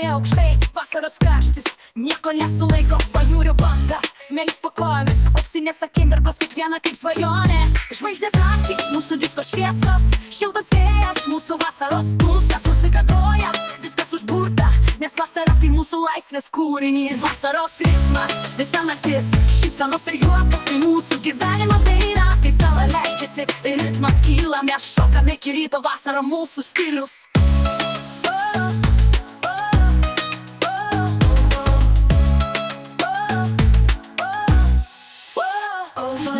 Stoja aukštai, vasaros karštis, nieko nesulaiko, pajūrio banga, smėlis po kojomis, auksinės akimirkos, kiekviena kaip svajonė. Žvaigždės naktį, mūsų disko šviesos, šiltas vėjas, mūsų vasaros pulsas, muzika groja, viskas užburta, nes vasara tai mūsų laisvės kūrinys. Vasaros ritmas, visa naktis, šypsenos ir juokas, tai mūsų gyvenimo daina. Kai sala leidžiasi, tai ritmas kyla, mes šokame iki ryto, vasara mūsų stilius.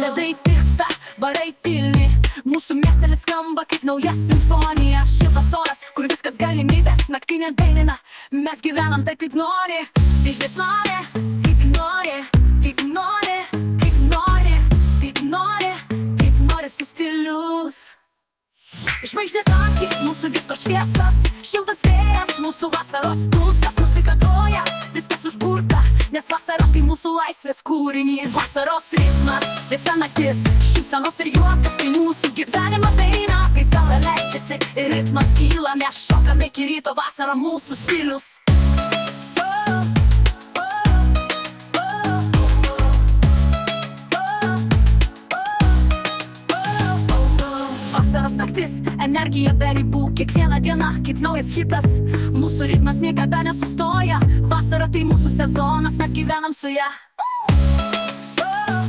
Ledai tirpsta, barai pilni, mūsų miestelis skamba kaip nauja simfonija. Šiltas oras, kur viskas galimybės, naktinė dainina, mes gyvenam taip kaip nori. Žvaigždės nori, kaip nori, kaip nori, kaip nori, kaip nori, kaip nori su stilius. Žvaigždės akį, mūsų disko šviesos, šiltas vėjas, mūsų vasaros pulsas, muzika groja, viskas užburta, nes vasara tai mūsų laisvės kūrinys. Vasaros ritmas, visa naktis, šypsenos ir juokas, tai mūsų gyvenimo daina. Kai sala leidžiasi ir ritmas kyla, mes šokame iki ryto, vasara mūsų stilius. Vasaros naktis, energija be ribų, kiekviena diena kaip naujas hitas. Mūsų ritmas niekada nesustoja, vasara tai mūsų sezonas, mes gyvenam su ja.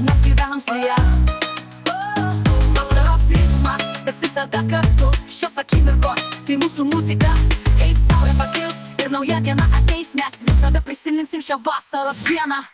Mes gyvenam su ja. Vasaros ritmas, mes visada kartu, šios akimirkos, tai mūsų muzika. Kai saulė pakils ir nauja diena ateis, mes visada prisiminsim šią vasaros dieną.